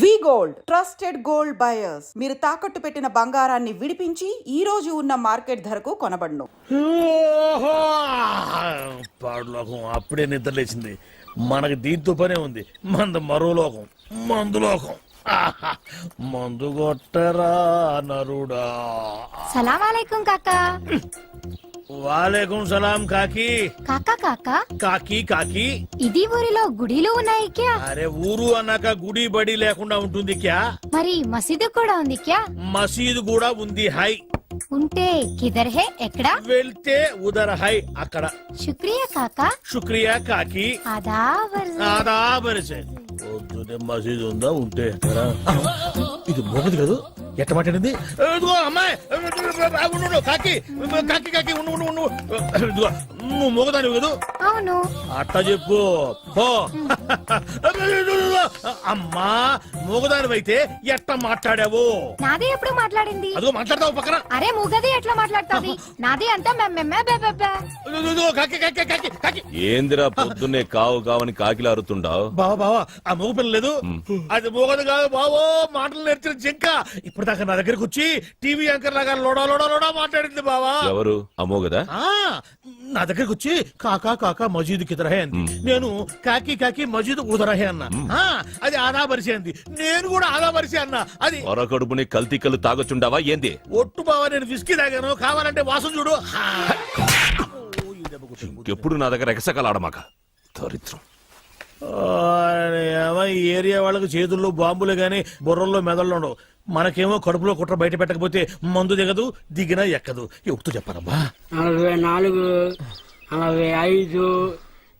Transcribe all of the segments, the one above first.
వి gold trusted gold buyers. మీరు తాకట్టు పెట్టిన బంగారాన్ని విడిపించి ఈ రోజు ఉన్న మార్కెట్ ధరకు కొనబడును. పాడులోకం అప్పుడే నిద్ర లేచింది. మనకి దీంతో పనే ఉంది. మరో లోకం, మందు లోకం. మందు కొట్టరా నరుడా. సలాం అలైకుం కాకా. వాలేకుం సలాం కాకి. కాకా కాకా కాకి కాకి. ఇది ఊరిలో గుడిలు ఉన్నాయి క్యా? అరే ఊరు అన్నాక గుడి బడి లేకుండా ఉంటుంది క్యా? మరి మసీదు కూడా ఉంది క్యా? మసీదు కూడా ఉంది. హై ఉంటే కిదర్ హే ఎక్కడా? వెళ్తే ఉదర్ హై అక్కడ. శుక్రియా కాకా. శుక్రియా కాకి. ఆదాబర్. పొద్దునే మసీదు ఉందా? ఉంటే ఇది మోగదు కదా? ఎట్ట మాట్లాడింది? అమ్మాయి కాకి కాకి కాకి నువ్వు మోగదాని కదా? అవును. అట్ట చెప్పు. అమ్మా మోగదానివైతే ఎట్ట మాట్లాడావు? నాదే ఎప్పుడు మాట్లాడింది? అదో మాట్లాడతావు పక్కన. అరే మూగది ఎట్లా మాట్లాడుతుంది? నాదే అంతా కాకి కాకి కాకి కాకి. ఏందిరా పొద్దున్నే కావు కావని కాకిలా అరుతుండావు? బావా బావా ఆ మోగ పిల్ల లేదు, అది మోగదు కాదు బావో. మాటలు నేర్చిన జింక ఇప్పుడు దాకా నా దగ్గరకు వచ్చి టీవీ యాంకర్ లాగా లోడా లోడా లోడా మాట్లాడింది బావా. ఎవరు అమ్మోగదా? నా దగ్గరకు వచ్చి కాకా కాకా మజీద్ కిదరహే అంది. నేను కాకి కాకి మజీద్ ఉదరహే అన్నా. అది ఆదా పరిచే అంది. నేను కూడా ఆదా పరిచే అన్నా. అది కడుపుని కల్తీ కళ్ళు తాగొచ్చుండావా ఏంది? ఒట్టు బావా, నేను విస్కీ తాగాను. కావాలంటే వాసన చూడు. ఎప్పుడు నా దగ్గర ఎగసకలాడమాక దరిద్రం. ఈ ఏరియా వాళ్ళకి చేతుల్లో బాంబులే గాని బుర్రల్లో మెదళ్ళు ఉండవు. మనకేమో కడుపులో కుట్ర బయట పెట్టకపోతే మందు దిగదు, దిగినా ఎక్కదు. ఎప్పుడు చెప్పారమ్మా? 44, 45,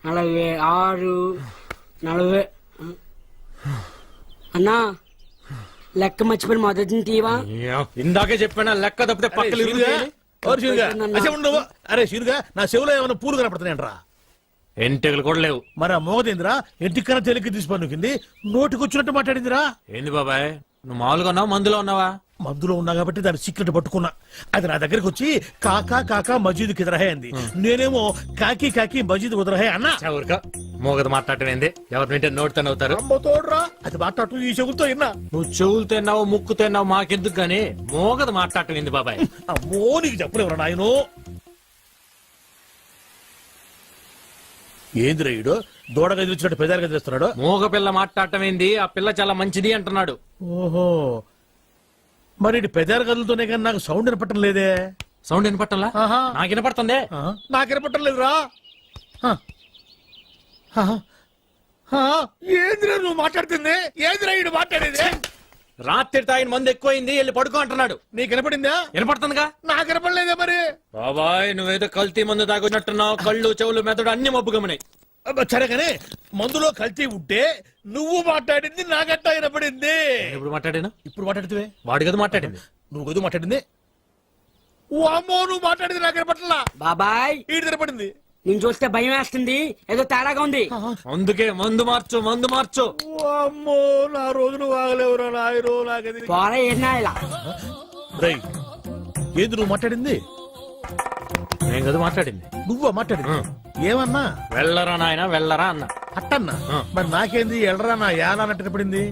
46, 40. అన్నా లెక్క మర్చిపోయి మొదటి తీవా. ఇందాకే చెప్పాను లెక్క తప్పితే పక్కలు. అరే షీరుగా, నా చెవులో ఏమైనా పూలు కనపడుతున్నాయంట్రా? ఎంటెకలు కూడా లేవు. మరి ఆ మోగదేంద్రా ఎంటికన్నా తేలిక తీసిపోయింది. నోటికి వచ్చినట్టు మాట్లాడిందిరా. ఏంది బాబాయ్, నువ్వు మామూలుగా ఉన్నావా మందులో ఉన్నావా? మందులో ఉన్నా కాబట్టి దాని సీక్రెట్ పట్టుకున్నా. అది నా దగ్గరకు వచ్చి కాకా కాకా మజీద్ కిదరహే అంది. నేనేమో కాకి కాకి మజీద్ ఉదరహే అన్నా. ఊరిక మోగదు మాట్లాడటం ఏంది? ఎవరి వింటే నోటితో అవుతారు. తోడ్రా, అది మాట్లాడటం ఈ చెవులతో విన్నా. నువ్వు చెవులు తిన్నావు ముక్కు తిన్నావు మాకెందుకు గానీ మోగదు మాట్లాడటం ఏంది బాబాయ్? అమ్మో నీకు చెప్పలేవరా నాయనో. ఏందిరా ఈడు దూడగా ఎదుర్చినట్టు పెదాలుగా తెస్తున్నాడు? మోగ పిల్ల మాట్లాడటం ఏంది? ఆ పిల్ల చాలా మంచిది అంటున్నాడు. ఓహో, మరి ఇటు పెదాలు కదులుతూనే కానీ నాకు సౌండ్ వినపట్టం లేదే. సౌండ్ వినపట్టంలా? నాకు వినపడుతుంది. నాకు వినపట్టం లేదురా. ఏందిరా నువ్వు మాట్లాడుతుంది? ఏందిరా ఈడు మాట్లాడేది? రాత్రి తాగిన మందు ఎక్కువైంది, వెళ్ళి పడుకో అంటున్నాడు. నీకు వినపడిందా? వినపడుతుందిగా. నాకు వినపడలేదే మరి. బాబాయ్ నువ్వేదో కల్తీ మందు తాగినట్టున్నావు. కళ్ళు చెవులు మెదడు అన్ని మబ్బుగమనాయి. సరే కానీ మందులో కల్తీ ఉంటే నువ్వు మాట్లాడింది నాకట్టా వినపడింది. ఇప్పుడు మాట్లాడాను. ఇప్పుడు మాట్లాడితే వాడి గదు మాట్లాడింది. నువ్వు గదు మాట్లాడింది. అమ్మో నువ్వు మాట్లాడింది నాకు వినపట్లా. బాబాయ్ ఈడు వినపడింది. నేను చూస్తే భయం వేస్తుంది, ఏదో తేడాగా ఉంది. అందుకే మందు మార్చు మందు మార్చు. అమ్మో నా రోజులు వాగలేవురా నాయనో. నాకది పోరా ఏనా ఇలా. రేయ్ ఏంది నువ్వు మాట్లాడింది? నేను కదా మాట్లాడింది. నువ్వా మాట్లాడింది? ఏమన్నా? వెళ్ళరా నాయన వెళ్ళరా అన్న. అట్టన్నా? మరి నాకేంది ఎల్లరా నా యానా అన్నట్టు పడింది.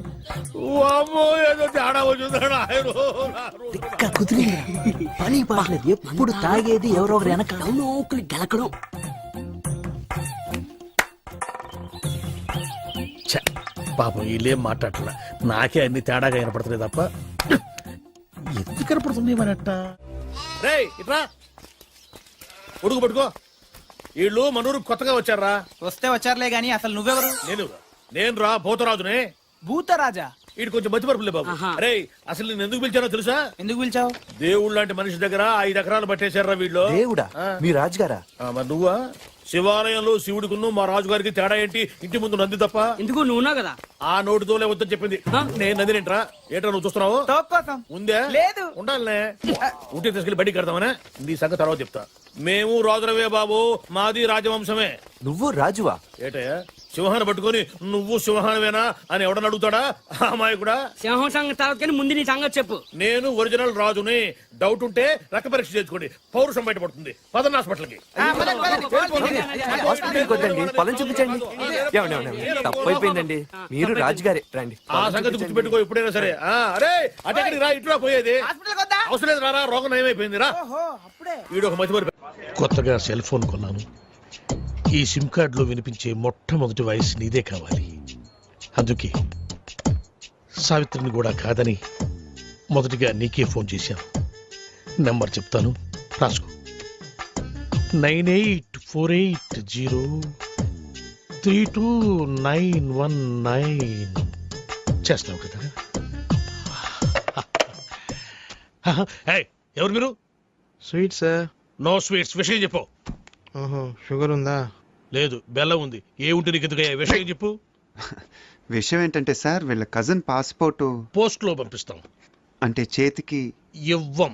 అమ్మో ఏదో తేడా వచ్చిందా. పని పాడలేదు, ఎప్పుడు తాగేది ఎవరో ఒకరు వెనక నౌకలు గెలకడం. పాపం వీళ్ళేం మాట్లాడలే. నాకే అన్ని తేడాగా వినపడుతున్నాయి తప్ప ఎందుకు కనపడుతున్నాయి మరి అట్ట. రేయ్ ఇట్రా ఉడుకు పట్టుకో. వీళ్ళు మనూరు కొత్తగా వచ్చారా? వస్తే వచ్చారులే గాని అసలు నువ్వెవరు? నేను రా భూతరాజునే. భూతరాజా? వీడు కొంచెం మతిమరుపులే బాబు. అరే అసలు నేను ఎందుకు పిలిచానో తెలుసా? ఎందుకు పిలిచావు? దేవుడు లాంటి మనిషి దగ్గర 5 ఎకరాలు పట్టేశారా వీళ్ళు. దేవుడా? మీ రాజుగారా? మరి నువ్వా? శివాలయంలో శివుడికును మా రాజుగారికి తేడా ఏంటి? ఇంటి ముందు నంది తప్ప. ఎందుకు నువ్వున్నావు కదా. ఆ నోటితోలే వద్దని చెప్పింది. నేను నంది ఏంట్రా? ఏంట్రా నువ్వు చూస్తున్నావు? ఉందే లేదు. ఉండాలనే. ఉంటే తీసుకెళ్లి బయటికి కడతామనే. నీ సంగతి తర్వాత చెప్తా. మేము రాజులవే బాబు, మాది రాజవంశమే. నువ్వు రాజువా? ఏటయ్యా సింహాన్ని పట్టుకొని నువ్వు సింహానవేనా అని ఎవడని అడుగుతాడా అమ్మాయి కూడా. సింహం సంగతి తర్వాత కానీ ముందు నీ సంగతి చెప్పు. నేను ఒరిజినల్ రాజుని. డౌట్ ఉంటే రక్త పరీక్ష చేసుకోండి, పౌరుషం బయటపడుతుంది. పదండి హాస్పిటల్కి. హాస్పిటల్కి వద్దండి, పొలం చూపించండి. తప్పైపోయిందండి, మీరు రాజుగారే రండి. ఆ సంగతి గుర్తుపెట్టుకో ఎప్పుడైనా సరే. అరే అటెక్కడికి రా, ఇటురా పోయేది. అవసరం లేదు, రారా, రోగం నయమైపోయింది రా. వీడు ఒక మతి మరి. కొత్తగా సెల్ ఫోన్ కొన్నాను. ఈ సిమ్ కార్డులో వినిపించే మొట్టమొదటి వాయిస్ నీదే కావాలి. అందుకే సావిత్రిని కూడా కాదని మొదటిగా నీకే ఫోన్ చేశాను. నెంబర్ చెప్తాను, రాసుకో. 9848032919. చేస్తావు కదా? ఎవరు మీరు? Sweet sir. No sweets. విషయం చెప్పు. ఓహో, షుగర్ ఉందా? లేదు, బెల్లం ఉంది. ఏ ఉంటే నీకు ఎందుకయ్యా? విషయం చెప్పు. విషయం ఏంటంటే సార్, వీళ్ళ కజిన్ పాస్పోర్ట్ పోస్ట్ లో పంపిస్తాం. అంటే చేతికి ఇవ్వం.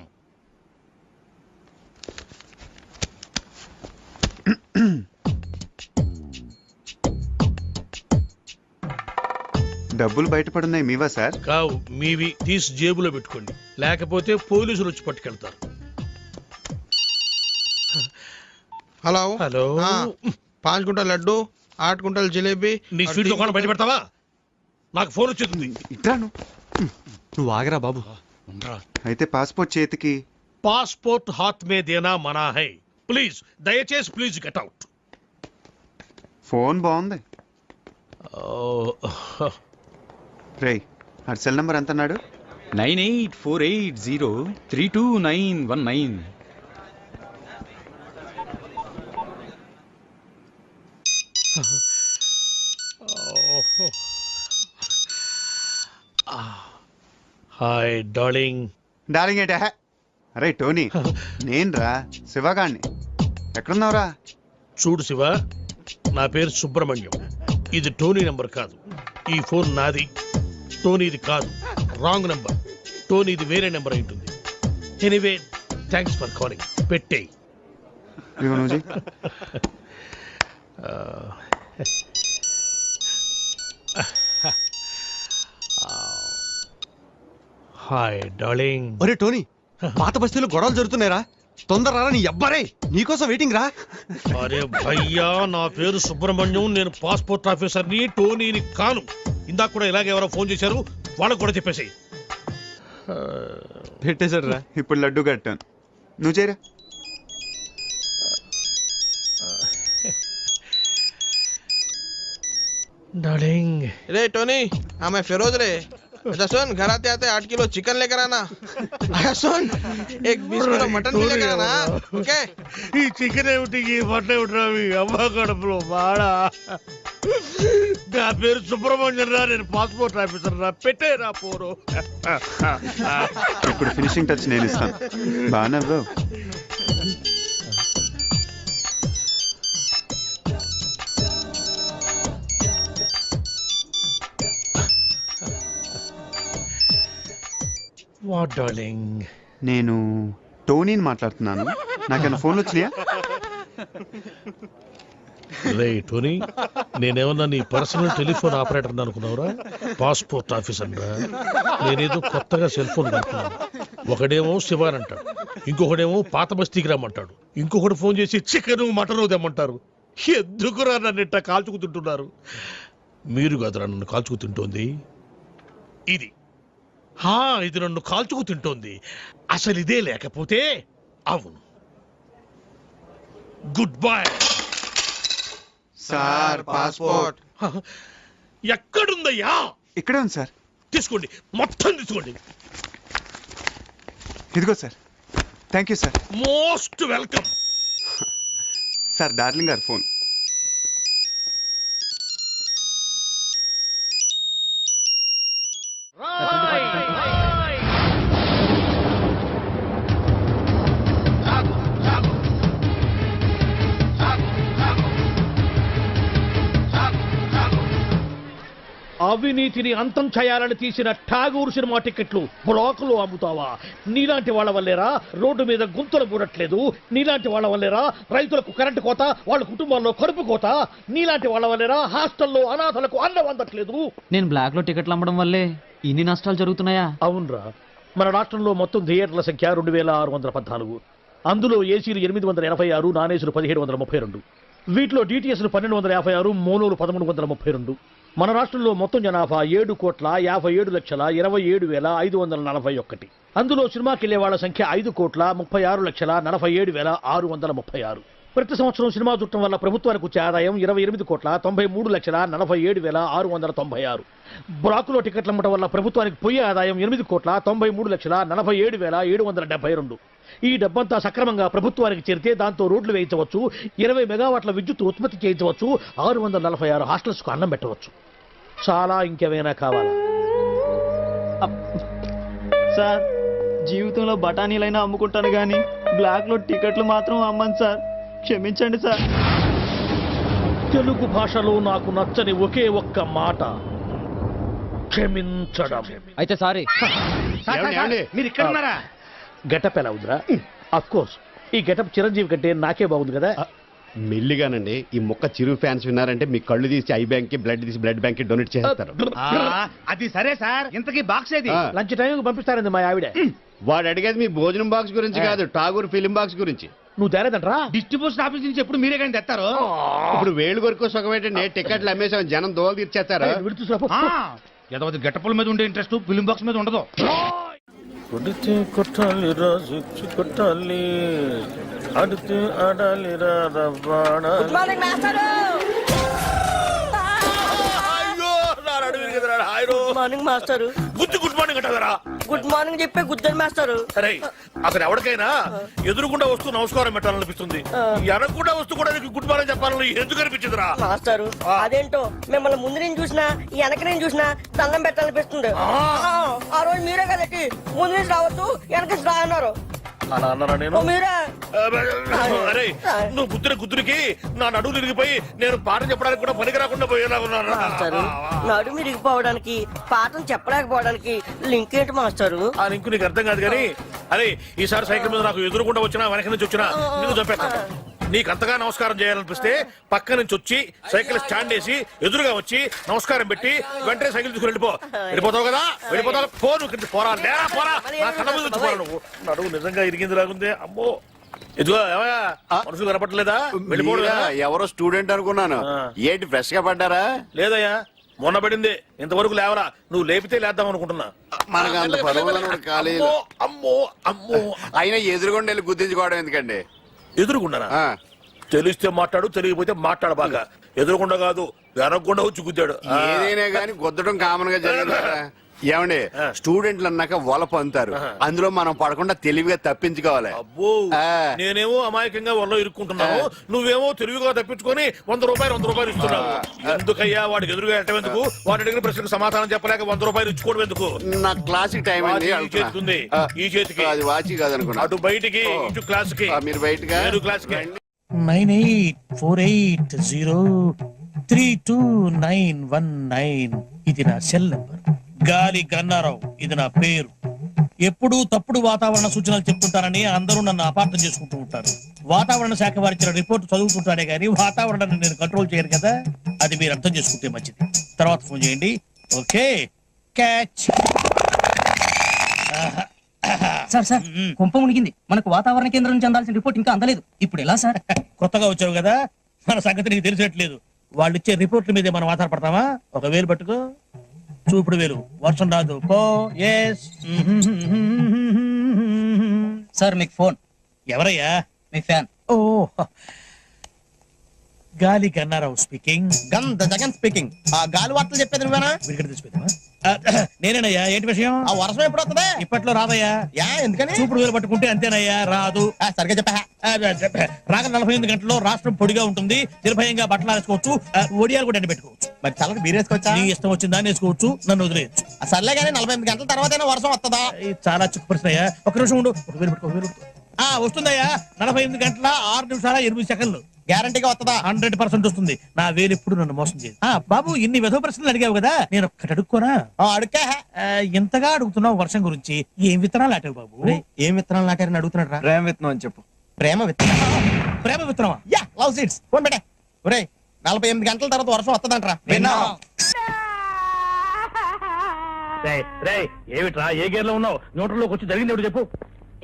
డబ్బులు బయటపడున్నాయి మీవా సార్? కావు, మీవి. తీసి జేబులో పెట్టుకోండి, లేకపోతే పోలీసులు వచ్చి పట్టుకెళ్తారు. Hello hello. 5 quintal laddu, 8 quintal jalebi. నీ స్వీట్ దుకాణం బయట పెడతావా? నాకు ఫోన్ వచ్చేస్తుంది. ఇట్రాను, నువ్వు ఆగరా బాబు. అయితే పాస్పోర్ట్ చేతికి. పాస్పోర్ట్ హాత్ మే దేనా మనా హై. ప్లీజ్, దయచేసి ప్లీజ్ గెట్ అవుట్. ఫోన్ బాగుంది. రేయ్, ఆ సెల్ నంబర్ ఎంత అన్నాడు? 9848032919. Hi darling. డార్లింగ్ ఏంటే? అరే టోనీ, నేను రా, శివగాణ్ణి. ఎక్కడున్నావురా? చూడు శివ, నా పేరు సుబ్రహ్మణ్యం. ఇది టోనీ నంబర్ కాదు. ఈ ఫోన్ నాది, టోనీది కాదు. Wrong number. టోనీది వేరే నెంబర్ అయి ఉంటుంది. Anyway, thanks for calling. పెట్టేయ్. ఇదిగో నువ్వు చెయ్. Hi darling. ఒరే టోనీ, పాత బస్తీలో గొడవలు జరుగుతున్నాయిరా, తొందర రారా. నీ అబ్బారే నీకోసం వెయిటింగ్ రా. అరే భయ్యా, నా పేరు సుబ్రహ్మణ్యం. నేను పాస్పోర్ట్ ఆఫీసర్ని, టోనీని కాను. ఇందాక కూడా ఇలాగే ఎవరో ఫోన్ చేశారు, వాళ్ళకు కూడా చెప్పేసి. పెట్టేశారు రా. ఇప్పుడు లడ్డు కట్టాను, నువ్వు చేయరా. డార్లింగ్. रे टोनी, हाँ मैं फिरोज रे. अच्छा सुन, घर आते आते 8 किलो चिकन लेकर आना. अच्छा सुन, एक 20 किलो मटन भी लेकर आना. ओके? ఈ చికెన్ ఏమిటి, ఈ మటన్ ఏమిటి? మీ అమ్మ కడుపులో బాడా. నా పేరు సుబ్రహ్మణ్యం రా, నేను పాస్పోర్ట్ ఆఫీసర్ రా. పెట్టేరా పోరు. ఇప్పుడు ఫినిషింగ్ టచ్ నేను ఇస్తాను. బాగా నవ్వావు. What darling? నేను టోనీని మాట్లాడుతున్నాను. నాకన్నా ఫోన్లు వచ్చినాయా? రే టోనీ, నేనేమన్నా నీ పర్సనల్ టెలిఫోన్ ఆపరేటర్ అనుకున్నావురా? పాస్పోర్ట్ ఆఫీసర్ రా. నేనేదో కొత్తగా సెల్ ఫోన్ కడుతున్నాను. ఒకడేమో శివాన్ అంటాడు, ఇంకొకడేమో పాత బస్తీకి రమ్మంటాడు, ఇంకొకటి ఫోన్ చేసి చికెన్ మటన్ తెమ్మంటారు. ఎందుకురా నన్ను ఇట్ట కాల్చుకు తింటున్నారు? మీరు కాదురా నన్ను కాల్చుకు తింటోంది, ఇది. ఇది నన్ను కాల్చుకు తింటోంది. అసలు ఇదే లేకపోతే అవును. Good bye sir. పాస్పోర్ట్ ఎక్కడుందయ్యా? ఇక్కడే ఉంది సార్. తీసుకోండి, మొత్తం తీసుకోండి. ఇదిగో sir. Thank you sir. Most welcome. Sir, darling గారు ఫోన్. అవినీతిని అంతం చేయాలని తీసిన ఠాగూర్ సినిమా టికెట్లు బ్లాకులో అమ్ముతావా? నీలాంటి వాళ్ళ వల్లేరా రోడ్డు మీద గుంతలు మూడట్లేదు. నీలాంటి వాళ్ళ వల్లేరా రైతులకు కరెంటు కోత, వాళ్ళ కుటుంబాల్లో కడుపు కోత. నీలాంటి వాళ్ళ వల్లేరా హాస్టల్లో అనాథలకు అన్నం అందట్లేదు. నేను బ్లాక్ లో టికెట్లు అమ్మడం వల్లే ఇన్ని నష్టాలు జరుగుతున్నాయా? అవునరా, మన రాష్ట్రంలో మొత్తం థియేటర్ల సంఖ్య 2614. అందులో ఏసీలు 886, నాన్ ఏసీలు 1732. వీటిలో డిటిఎస్లు 1256, మోనోలు 1332. మన రాష్ట్రంలో మొత్తం జనాభా 7,57,27,541. అందులో సినిమాకి వెళ్లే వాళ్ళ సంఖ్య 5,36,47,636. ప్రతి సంవత్సరం సినిమా చూడటం వల్ల ప్రభుత్వానికి వచ్చే ఆదాయం 28,93,47,696. బ్లాకులో టికెట్లు అమ్మటం వల్ల ప్రభుత్వానికి పోయే ఆదాయం 8,93,47,772. ఈ డబ్బంతా సక్రమంగా ప్రభుత్వానికి చేరితే దాంతో రోడ్లు వేయించవచ్చు, 20 మెగావాట్ల విద్యుత్ ఉత్పత్తి చేయించవచ్చు, 646 హాస్టల్స్కు అన్నం పెట్టవచ్చు. చాలా ఇంకేమైనా కావాలా? సార్, జీవితంలో బఠానీలైనా అమ్ముకుంటాను గానీ బ్లాక్ లో టికెట్లు మాత్రం అమ్మను సార్. క్షమించండి సార్. తెలుగు భాషలో నాకు నచ్చని ఒకే ఒక్క మాట క్షమించడం. అయితే సారీ. మీరు ఇక్కడ ఉన్నారా? గెటప్ ఎలా ఉందిరా? అఫ్ కోర్స్ ఈ గెటప్ చిరంజీవి కంటే నాకే బాగుంది కదా. మెల్లిగానండి, ఈ మొక్క చిరు ఫ్యాన్స్ విన్నారంటే మీ కళ్ళు తీసి ఐ బ్యాంక్ కి, బ్లడ్ తీసి బ్లడ్ బ్యాంక్ కి డొనేట్ చేస్తారు. అది సరే సార్, ఇంతకీ బాక్స్ ఏది? లంచ్ టైం పంపిస్తారండి మా ఆవిడ. వాడు అడిగేది మీ భోజనం బాక్స్ గురించి కాదు, ఠాగూర్ ఫిలిం బాక్స్ గురించి. నువ్వు తేలేదంటరా? డిస్ట్రిబ్యూషన్ ఆఫీస్ నుంచి ఎప్పుడు మీరే కానీ తెస్తారు. ఇప్పుడు వేలు కొరకు సుఖమేటండి, టికెట్లు అమ్మేసాం, జనం దోలు తీర్చేస్తారు. ఏదో గెటప్పుల మీద ఉండే ఇంట్రెస్ట్ ఫిలిం బాక్స్ మీద ఉండదు. కొడితే కొట్టాలి రాజు కొట్టాలి, ఆడితే ఆడాలి రవ్వాడ. Good morning master. Good morning అంటారా? గుడ్ మార్నింగ్ చెప్పే గుద్దరు మాస్టర్. సరే, అసలు ఎవరికైనా ఎదురుకుండా వస్తూ నమస్కారం పెట్టాలనిపిస్తుంది, ఎనకుండా వస్తూ కూడా గుడ్ మార్నింగ్ చెప్పాలని ఎందుకు అనిపించదురా? మాస్టర్ అదేంటో మిమ్మల్ని ముందు నేను చూసినా వెనక నేను చూసినా దండం పెట్టాలనిపిస్తుంది. ఆ రోజు మీరే కదండి ముందు నుంచి రావద్దు వెనక నుంచి రా అన్నారు. అలా అన్నారా నేను? మీరే అరే, నువ్వు గుద్దురికి నా నడువు తిరిగిపోయి నేను పాఠం చెప్పడానికి కూడా పనికి రాకుండా పోయేలా ఉన్నాను. మాస్టారు నడుము ఇరిగిపోవడానికి పాఠం చెప్పలేకపోవడానికి లింక్ ఏంటి మాస్టారు? ఆ లింక్ నీకు అర్థం కాదు కానీ, అరే ఈసారి సైకిల్ మీద నాకు ఎదురుకుండా వచ్చినా వెనక నుంచి వచ్చినా నిన్ను చంపేస్తాను. నీకు అంతగా నమస్కారం చేయాలనిపిస్తే పక్క నుంచి వచ్చి సైకిల్ స్టాండ్ వేసి ఎదురుగా వచ్చి నమస్కారం పెట్టి వెంటనే సైకిల్ తీసుకుని వెళ్ళిపోతావు కదా. వెళ్ళిపోతావు పోరా లేరా పోరా, నా కళ్ళ మీద వచ్చి పోరా. నువ్వు నడువు నిజంగా ఇరిగింది లాగుంది. అమ్మో, ఇదిగో ఏమయ్యా మనుషులు కనపట్లేదా? వెళ్ళిపోడు. ఎవరో స్టూడెంట్ అనుకున్నాను. ఏంటి ఫ్రెష్ గా పడ్డారా? లేదయ్యా, మొన్న పడింది, ఇంతవరకు లేవరా. నువ్వు లేపితే లేద్దాం అనుకుంటున్నా. మనకు అంత పదవులను కాలేదు. అమ్మో అమ్మో, అయినా ఎదురుగొండ వెళ్ళి గుర్తించుకోవడం ఎందుకండి? ఎదురుకున్నానా? తెలిస్తే మాట్లాడు, తెలియకపోతే మాట్లాడు. బాగా ఎదురుకుండా కాదు వెనకుండా వచ్చి గుద్దాడు. ఏదైనా గానీ గుద్దడం కామన్ గా జరిగింది కదా. ఏమండి, స్టూడెంట్లు అన్నాక వల పొందుతారు, అందులో మనం పడకుండా తెలివిగా తప్పించుకోవాలి. అబ్బో, నేనేమో అమాయకంగా వల్ల ఇరుక్కుంటున్నావు, నువ్వేమో తెలివిగా తప్పించుకొని 100 రూపాయలు ఇస్తున్నావు. ఎందుకయ్యా వాడికి ఎదురుగా ఎట్టేందుకు? వాడి అడిగిన ప్రశ్నకు సమాధానం చెప్పలేక 100 రూపాయలు ఇచ్చుకోవడం ఎందుకు? నా క్లాసిక్ టైం ఈ చేతికి ఈ చేతికి అది వాచి కాదనుకున్నా. అటు బయటికి ఇటు క్లాస్ కి. మీరు బయటగా క్లాస్ కి 9848032919. ఇది నా సెల్ నంబర్. గాలి గన్నారావు ఇది నా పేరు. ఎప్పుడూ తప్పుడు వాతావరణ సూచనలు చెప్తుంటారని అందరూ నన్ను అపార్థం చేసుకుంటూ ఉంటారు. వాతావరణ శాఖ వారిచ్చిన రిపోర్ట్ చదువుతుంటానే గానీ వాతావరణాన్ని నేను కంట్రోల్ చేయను కదా. అది మీరు అర్థం చేసుకుంటే మంచిది. తర్వాత ఫోన్ చేయండి. Okay, catch. సార్ సార్, కుంప మునిగింది. మనకు వాతావరణ కేంద్రం నుంచి అందాల్సిన రిపోర్ట్ ఇంకా అందలేదు. ఇప్పుడు ఎలా సార్? కొత్తగా వచ్చావు కదా, మన సంగతి నీకు తెలిసినట్లేదు. వాళ్ళు ఇచ్చే రిపోర్ట్ల మీదే మనం ఆధారపడతామా? 1,000 పట్టుకో, చూపుడు వేలు. వర్షం రాదు పో. ఎస్ సార్ మీకు ఫోన్. ఎవరయ్యా? మీ ఫ్యాన్. ఓ, గాలి గన్నారావు స్పీకింగ్. జగన్ స్పీకింగ్. ఆ గాలి వార్తలు చెప్పేది నువ్వేనా? వీడికి తెలిసిపోయిందా? నేనేనయ్యా. ఏంటి విషయం? ఆ వర్షం ఎప్పుడు వస్తుంది? ఇప్పట్లో రాదయ్యా. ఎందుకని? చూపుడు వేలు పట్టుకుంటే అంతేనయ్యా, రాదు. సరిగ్గా చెప్పా. రాగ 48 గంటల్లో రాష్ట్రం పొడిగా ఉంటుంది, నిర్భయంగా బట్టలు వేసుకోవచ్చు, ఒడియాలు కూడా ఎండబెట్టుకోవచ్చు. మరి చల్లకి బీరేసుకోవచ్చా? నీ ఇష్టం వచ్చిందా వేసుకోవచ్చు, నన్ను వదిలేయచ్చు. సర్లే కానీ 48 గంటల తర్వాత వర్షం వస్తుందా? చాలా చిక్కు ప్రశ్న అయ్యా. ఒక నిమిషం ఉండు. 1,000 పట్టుకో. వస్తుందయ్యా. 48 గంటల 6 నిమిషాల 8 సెకండ్లు. గ్యారంటీగా వస్తుందా? 100% వస్తుంది. నా వేలు ఎప్పుడు నన్ను మోసం చేయదు. బాబు ఇన్ని విధవ ప్రశ్నలు అడిగావు కదా, నేను ఒక్కటి అడుక్కోనా? అడుక్కా. ఇంతగా అడుగుతున్నావు వర్షం గురించి, ఏం విత్తనాలు నాటావు బాబు? ఏం విత్తనాలు నాటారని అడుగుతున్నాడు రా. ప్రేమ విత్తనం అని చెప్పు. ప్రేమ విత్తనం. ప్రేమ విత్తనమా? Yeah, love seeds. ఫోన్ పెట్టే. ఒరేయ్ 48 గంటల తర్వాత వర్షం వస్తుందంటరా. విన్నా? ఏమిట్రా ఏ గేర్ లో ఉన్నావు? న్యూట్రల్లోకి వచ్చి జరిగింది ఏమిటి చెప్పు.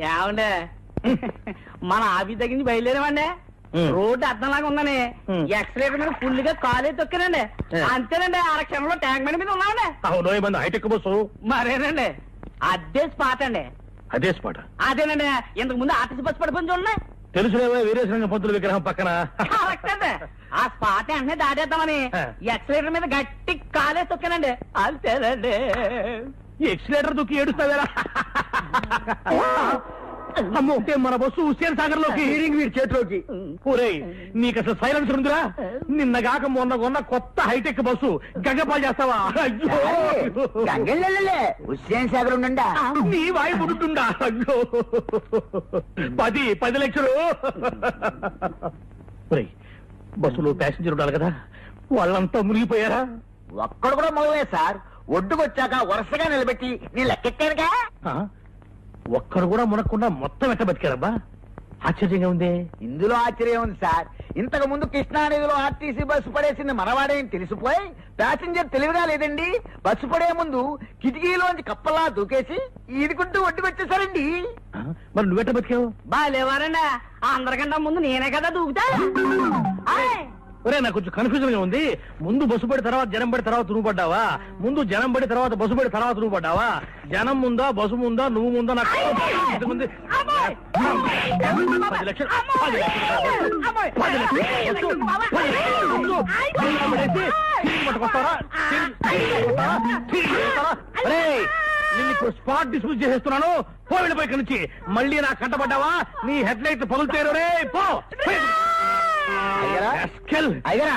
ఏమండే మన ఆఫీస్ దగ్గర నుంచి బయలుదేరామండి. రోడ్డు అర్థంలాగా ఉందని ఎక్స్లేటర్ మీద ఫుల్ గా కాలే తొక్కానండి. అంతేనండి, అర క్షణంలో ట్యాంక్ బండి మీద ఉన్నామండి. అవును మంది హైటెక్ బస్సు. మరేనండి అదే స్పాట్ అండి. అదే స్పాట్? అదేనండి, ఇంతకు ముందు ఆర్టీసీ బస్సు పడిపోయింది చూడండి. తెలుసులేవా వీరేశలింగ పంతుల విగ్రహం పక్కన. కరెక్ట్ అండి. ఆ స్పాట్ వెంటనే దాటేద్దామని ఎక్స్లేటర్ మీద గట్టి కాలే తొక్కానండి. అంతేనండి. ఎక్సిలేటర్ దుక్కి ఏడుస్తావేరా? అమ్మో, మన బస్సు హుస్సేన్ సాగర్ లోకి, వీడి చేతిలోకి. ఒరేయ్ నీకు అసలు సైలెన్స్ ఉందిరా? నిన్నగాక మొన్న కొన్న కొత్త హైటెక్ బస్సు గంగపాలు చేస్తావా? హుస్సేన్ సాగర్ ఉండండి. నీ వాయి పుడుతుందా? అయ్యో 10 లక్షలు. ఒరేయ్ బస్సులో ప్యాసింజర్ ఉండాలి కదా, వాళ్ళంతా మునిగిపోయారా? ఒక్కడు కూడా మొదలే సార్. ఒడ్డుకొచ్చాక వరుసగా నిలబెట్టి నీ లెక్కెట్టానుగా. ఒక్కడు కూడా మునక్కుండా మొత్తం ఎట్ట బతికారబ్బా? ఆశ్చర్యంగా ఉంది. ఇందులో ఆశ్చర్యం ఉంది సార్. ఇంతకు ముందు కృష్ణానదిలో ఆర్టీసీ బస్సు పడేసింది మనవాడేని తెలిసిపోయి ప్యాసింజర్ తెలివిగా లేదండి, బస్సు పడే ముందు కిటికీలోంచి కప్పలా దూకేసి ఈదుకుంటూ ఒడ్డుకొచ్చేసారండి. మరి నువ్వెట్ట బతికావు? బాగాలేవారండి, అందరికన్నా ముందు నేనే కదా దూకుతా. ఒరే నాకు కొంచెం కన్ఫ్యూజన్ గా ఉంది. ముందు బస్సు పడి తర్వాత జనం పడి తర్వాత నువ్వు పడ్డావా? ముందు జనం పడి తర్వాత బస్సు పడి తర్వాత నువ్వు పడ్డావా? జనం ముందా బస్సు ముందా నువ్వు ముందా? నాకు 10 లక్షలు. 10 నిన్ను స్పాట్ డిస్మిస్ చేసేస్తున్నాను. పో వెళ్ళిపోయి ఇక్కడి నుంచి. మళ్ళీ నా కంటపడ్డావా నీ హెడ్ లైట్ పగులుతారు. రే పో. అయ్యరా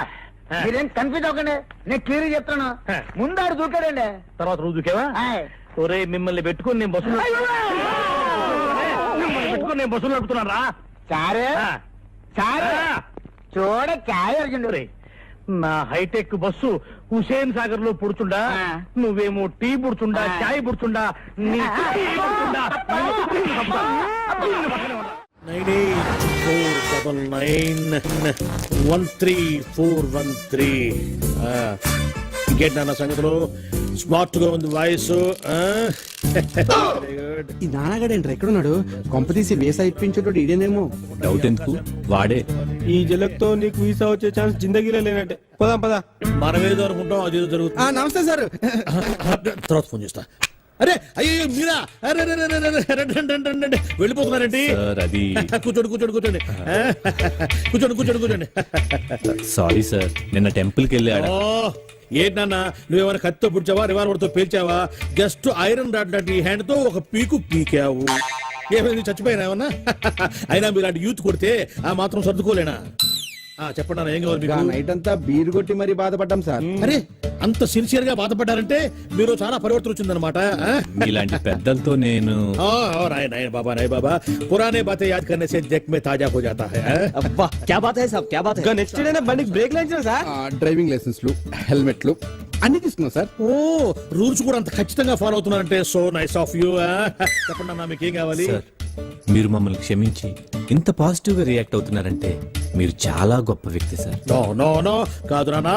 మీరేం కన్ఫ్యూజ్ అవ్వకండి, నేను క్లియర్ చెప్తాను. ముందాడు దూకాడండి, తర్వాత రోజు దూకేవా? ఒరే మిమ్మల్ని పెట్టుకుని నేను బస్సులు నడుపుతున్నాను రా. సారే సారే చూడ చాయ్ ఒరే నా హైటెక్ బస్సు హుసేన్ సాగర్ లో పుడుచుండా, నువ్వేమో టీ పుడుచుండా, చాయ్ పుడుచుండా. 98491313. ఇంకేంటి నాన్న సంగతులు? స్మార్ట్ గా ఉంది వాయిస్. ఈ నాన్నగాడేంట్రా ఎక్కడున్నాడు? కొంపతీసి వీసా ఇప్పించేటోడు ఇదేనేమో. డౌట్ ఎందుకు, వాడే. ఈ జలక్తో నీకు వీసా వచ్చే ఛాన్స్ జిందగీలో లేనట్టే. పదా పదా. మనమేదో అనుకుంటాం, అదేదో జరుగుతుంది. నమస్తే సార్. తర్వాత ఫోన్ చేస్తా. అరే అయ్యో మీరా? వెళ్ళిపోతున్నారండి. అది కూర్చోండి కూర్చోండి కూర్చోండి కూర్చోండి కూర్చోండి కూర్చోండి. సారీ సార్, నిన్న టెంపుల్ కి వెళ్ళాడు. ఏంటన్నా నువ్వేమైనా కత్తితో పుడిచావా, రివాల్వర్ తో పేల్చావా? జస్ట్ ఐరన్ రాడ్ లాంటి హ్యాండ్ తో ఒక పీకు పీకావు. ఏమైంది, చచ్చిపోయినా ఏమన్నా? అయినా మీలాంటి యూత్ కొడితే ఆ మాత్రం సర్దుకోలేనా? చెప్పండి ఏం కావాలి మీకు? నైట్ అంతా బీర్ కొట్టి మరి బాధపడ్డాం సార్. అరే అంత సిన్సియర్ గా బాధపడ్డారంటే మీరు చాలా పరివర్తన వచ్చిందనమాట. ఇలాంటి పెద్దలతో నేను नाय बाबा पुराने बातें याद करने से जग में ताजा हो जाता है. అబ్బా క్యా బాత్ హై సాబ్, క్యా బాత్ హై. నెక్స్ట్ డే బండికి బ్రేక్ లైన్స్ సార్. డ్రైవింగ్ లైసెన్స్లు, హెల్మెట్లు అన్ని తీసుకున్నాం సార్. ఓ రూల్స్ కూడా అంత ఖచ్చితంగా ఫాలో అవుతున్నారంటే సో నైస్ ఆఫ్ యూ. చెప్పండి అన్న మీకు ఏం కావాలి? సార్, మీరు మమ్మల్ని క్షమించి ఇంత పాజిటివ్ గా రియాక్ట్ అవుతున్నారంటే మీరు చాలా గొప్ప వ్యక్తి సార్. నో నో నో కాదు నాన్న,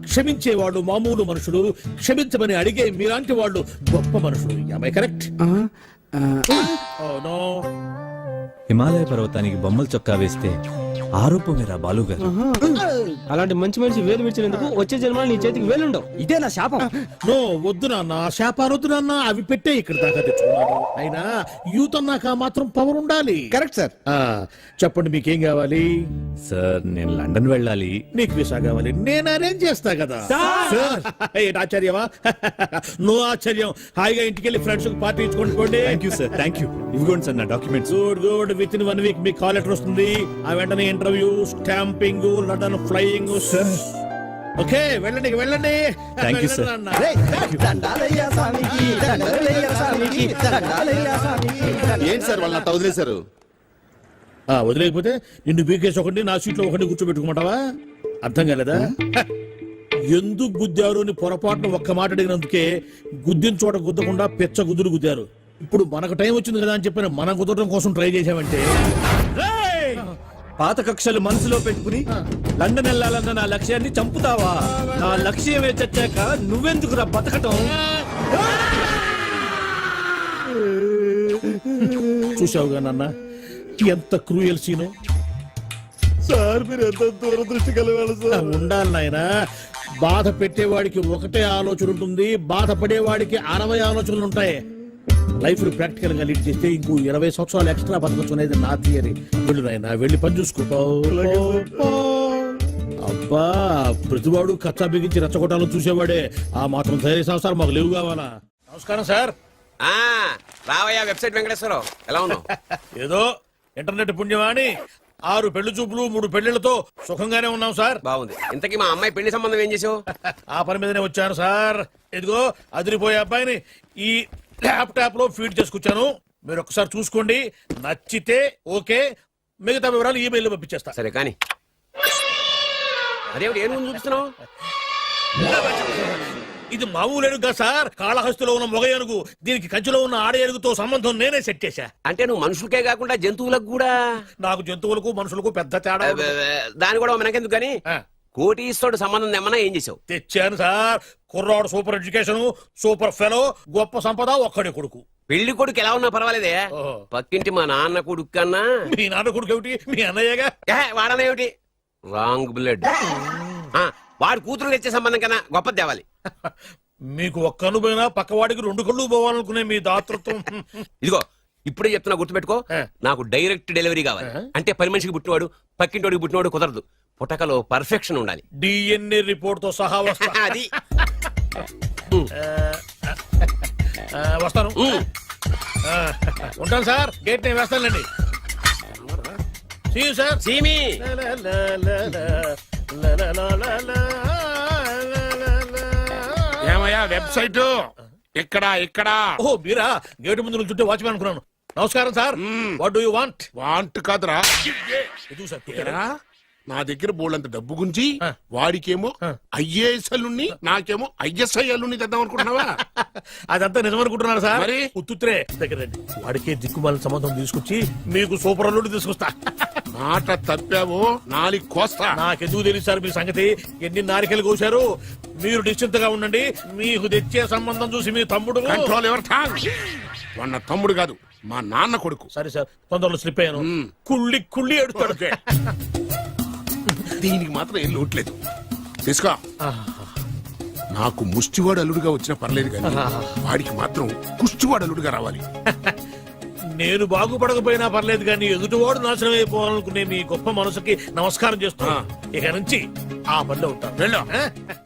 క్షమించే వాళ్ళు మామూలు మనుషులు, క్షమించమని అడిగే మీలాంటి వాళ్ళు గొప్ప మనుషులు. am I correct? Oh no. Himalaya పర్వతానికి బొమ్మల చొక్కా వేస్తే ఆరోపమేరా బాలు గారు. అలాంటి మంచి మనిషి వేలు విడిచినందుకు వచ్చే జన్మలో నీ చేతికి వేలుండవు. ఇదే నా శాపం. నో వద్దు నాన్న, శాపాలు వద్దు నాన్న, అవి పెట్టే ఇక్కడ దాకా తెచ్చుకున్నాను. అయినా యూత్ అన్నాక మాత్రం పవర్ ఉండాలి. Correct sir. చెప్పండి మీకేం కావాలి? సార్ నేను లండన్ వెళ్ళాలి. నీకు వీసా కావాలి, నేను అరేంజ్ చేస్తా కదా. ఏంటి ఆశ్చర్యమా? నువ్వు ఆశ్చర్యం. హాయిగా ఇంటికి వెళ్ళి ఫ్రెండ్స్ పార్టీ ఇచ్చుకోండి. Thank you sir, thank you. ఇవ్వండి సార్ నా documents. Good within 1 week మీకు కాల్ లెటర్ వస్తుంది. ఆ వెంటనే interview, stamping, London flying. Okay వెళ్ళండి వెళ్ళండి. Thank you sir. ఏంటి సార్ వాళ్ళ వదిలేశారు? వదిలేకపోతే నిన్ను బీకేసి ఒకటి నా సీట్లో ఒకటి కూర్చోబెట్టుకోమంటావా? అర్థం కాలేదా? ఎందుకు గుద్దారు అని పొరపాటున ఒక్క మాట అడిగినందుకే గుద్దిన చోట గుద్దకుండా పెచ్చ గుద్దులు గుద్దారు. ఇప్పుడు మనకు టైం వచ్చింది కదా అని చెప్పి మనం కుదరడం కోసం ట్రై చేశామంటే పాత కక్షలు మనసులో పెట్టుకుని లండన్ వెళ్ళాలన్న నా లక్ష్యాన్ని చంపుతావా? నా లక్ష్యమే చచ్చాక నువ్వెందుకురా బతకటం? చూసావుగా నాన్న ఎంత క్రూయల్ సీను. సార్ మీరు ఎంత దురదృష్టి కలగాలి సార్. ఉండాలి నాయన. బాధ పెట్టేవాడికి ఒకటే ఆలోచన ఉంటుంది, బాధపడేవాడికి 60 ఆలోచనలు ఉంటాయి. లైఫ్ ప్రాక్టికల్ గా లీడ్ చేస్తే ఇంకో 20 సంవత్సరాలు ఎక్స్ట్రా బతకచ్చు అనేది నా థియరీ. వెళ్ళు నాయన, వెళ్ళి పని చూసుకుంటావు. అబ్బా ప్రతివాడు కచ్చా బిగించి రెచ్చగొట్టాలని చూసేవాడే. ఆ మాత్రం ధైర్య సంవత్సరం మాకు లేవు కావాలా? నమస్కారం సార్. రావయ్యా వెబ్సైట్ వెంకటేశ్వరరావు, ఎలా ఉన్నావు? ఏదో ఇంటర్నెట్ పుణ్యమాని 6 పెళ్లి చూపులు 3 పెళ్లిళ్లతో సుఖంగానే ఉన్నాం సార్. బాగుంది. ఇంతకీ మా అమ్మాయి పెళ్లి సంబంధం ఏం చేసావు? ఆ పని మీదనే వచ్చాను సార్. ఇదిగో అదిరిపోయే అబ్బాయిని ఈ ల్యాప్టాప్ లో ఫీడ్ చేసుకొచ్చాను. మీరు ఒకసారి చూసుకోండి, నచ్చితే ఓకే, మిగతా వివరాలు ఈమెయిల్ లో పంపించేస్తా. సరే కానీ అదేమిటి ఏం ముందు చూపిస్తున్నావు? ఇది మామూలు ఎరుగా సార్, కాళహస్తిలో ఉన్న మొగ ఏనుగు, దీనికి కంచిలో ఉన్న ఆడ ఏనుగుతో సంబంధం నేనే సెట్ చేశా. అంటే నువ్వు మనుషులకే కాకుండా జంతువులకు కూడా? నాకు జంతువులకు మనుషులకు పెద్ద తేడా ఉండదు. దాని కూడా మనకెందుకు కానీ కోటీశ్వరుడు సంబంధం ఏమన్నా ఏం చేసావు? తెచ్చాను సార్. కుర్రాడు సూపర్ ఎడ్యుకేషన్, సూపర్ ఫెలో, గొప్ప సంపద, ఒక్కడే కొడుకు. పెళ్లి కొడుకు ఎలా ఉన్నా పర్వాలేదే, ఓహో. పక్కింటి మా నాన్న కొడుకు కన్నా మీ నాన్న కొడుకు ఏమిటి, మీ అన్నయ్యగా? వాడనేమిటి రాంగ్ బ్లడ్. వాడు కూతురు తెచ్చే సంబంధం కన్నా గొప్పది తేవాలి. మీకు ఒక్క కన్ను పోయినా పక్కవాడికి 2 కళ్ళు పోవాలనుకునే మీ దాతృత్వం. ఇదిగో ఇప్పుడే చెప్తున్నా, గుర్తుపెట్టుకో. నాకు డైరెక్ట్ డెలివరీ కావాలి. అంటే పని మనిషికి పుట్టినవాడు పక్కింటోడికి పుట్టినవాడు కుదరదు. పుటకలో పర్ఫెక్షన్ ఉండాలి. డిఎన్ఏ రిపోర్ట్ తో సహా వస్తా. అది వస్తాను. ఉంటాను సార్, గేట్ నేను వేస్తానులేండి. సార్ సీమి ఏమయ్యా వెబ్సైట్ ఇక్కడ ఇక్కడ? ఓ మీరా, గేటు ముందు చుట్టూ వాచ్మెన్ అనుకున్నాను. నమస్కారం sir. What do you want? Want కాదురా, ఇది సార్ ఏరా, నా దగ్గర బోళ్ళంత డబ్బు గుంజి వాడికేమో ఐఏఎస్ అల్లుని నాకేమో ఐఎస్ఐ అల్లుని తెద్దాం అనుకుంటున్నావా? అదంతా నిజమనుకుంటున్నాను సార్. మరి? ఉత్తుత్రే దగ్గర రండి. వాడికే దిక్కుమాలిన సంబంధం తీసుకొచ్చి మీకు సూపర్ అల్లుడు తీసుకొస్తా. మాట తప్పావో నాలుగు కోస్తా. నాకెందుకు తెలుసు సార్ మీ సంగతి. ఎన్ని నారికలు కోశారు. మీరు నిశ్చింతగా ఉండండి. మీకు తెచ్చే సంబంధం చూసి మీ తమ్ముడు కంట్రోల్ ఎవరు థాంగ్? వాడు నా తమ్ముడు కాదు, మా నాన్న కొడుకు. సరే సార్, తొందరలో స్లిప్ అయ్యాను. కుళ్ళి కుళ్ళి ఎడుతాడు. దీనికి మాత్రం ఏం లోట్లేదు. తీసుకో. నాకు ముష్టివాడు అల్లుడుగా వచ్చినా పర్లేదు కానీ వాడికి మాత్రం కుష్టివాడు అల్లుడుగా రావాలి. నేను బాగుపడకపోయినా పర్లేదు కానీ ఎదుటివాడు నాశనం అయిపోవాలనుకునే మీ గొప్ప మనసుకి నమస్కారం చేస్తున్నా. ఇక నుంచి ఆ పనిలో ఉంటాను. వెళ్ళు.